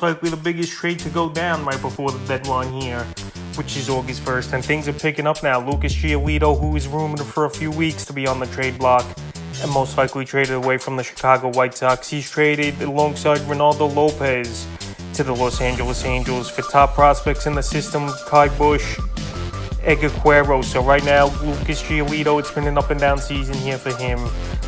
likely the biggest trade to go down right before the deadline here, which is August 1st, and things are picking up now. Lucas Giolito, who is rumored for a few weeks to be on the trade block and most likely traded away from the Chicago White Sox, he's traded alongside Ronaldo Lopez to the Los Angeles Angels for top prospects in the system, Kai Bush, Edgar Cuero. So right now, Lucas Giolito, it's been an up and down season here for him.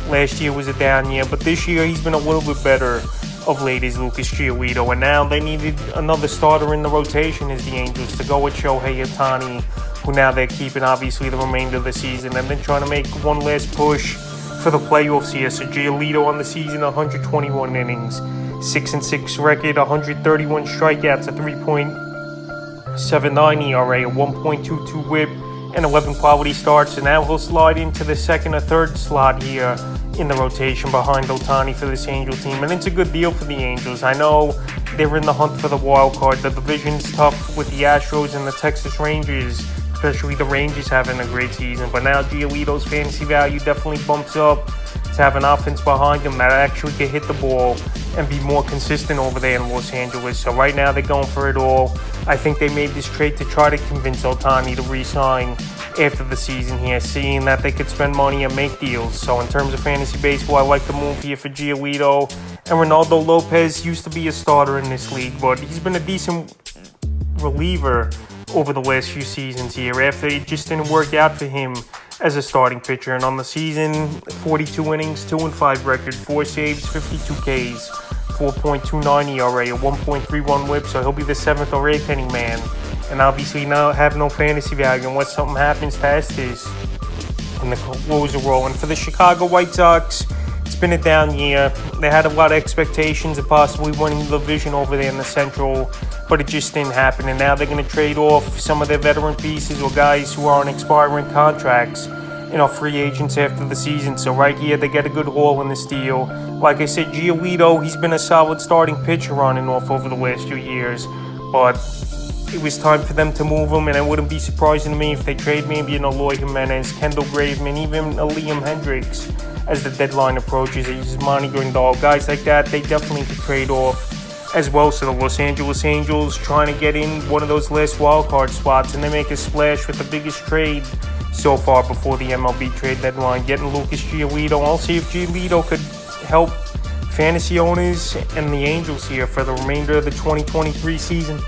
Last year was a down year, but this year he's been a little bit better of late is Lucas Giolito, and now they needed another starter in the rotation as the Angels to go with Shohei Ohtani, who now they're keeping obviously the remainder of the season, and then trying to make one last push for the playoffs here. So Giolito on the season, 121 innings, 6-6 record, 131 strikeouts, a 3.79 ERA, a 1.22 WHIP, and 11 quality starts. So now he'll slide into the second or third slot here in the rotation behind Ohtani for this Angel team, and it's a good deal for the Angels. I know they're in the hunt for the wild card. The division's tough with the Astros and the Texas Rangers, especially the Rangers having a great season, but now Giolito's fantasy value definitely bumps up to have an offense behind him that actually can hit the ball and be more consistent over there in Los Angeles. So right now they're going for it all. I think they made this trade to try to convince Ohtani to re-sign after the season here, seeing that they could spend money and make deals. So in terms of fantasy baseball, I like the move here for Giolito. And Ronaldo Lopez used to be a starter in this league, but he's been a decent reliever over the last few seasons here after it just didn't work out for him as a starting pitcher. And on the season, 42 innings, 2-5 record, 4 saves, 52 Ks, 4.29 ERA, a 1.31 WHIP, so he'll be the 7th or 8th inning man. And obviously now have no fantasy value unless something happens to Estes in the closer role. And for the Chicago White Sox, it's been a down year. They had a lot of expectations of possibly winning the division over there in the Central, but it just didn't happen. And now they're going to trade off some of their veteran pieces or guys who are on expiring contracts, free agents after the season. So right here, they get a good haul in this deal. Like I said, Giolito, he's been a solid starting pitcher on and off over the last few years, but it was time for them to move him, and it wouldn't be surprising to me if they trade maybe an Eloy Jimenez, Kendall Graveman, even a Liam Hendricks as the deadline approaches. Yasmani Grandal, guys like that, they definitely could trade off as well. So the Los Angeles Angels trying to get in one of those last wild card spots, and they make a splash with the biggest trade so far before the MLB trade deadline, getting Lucas Giolito. I'll see if Giolito could help fantasy owners and the Angels here for the remainder of the 2023 season.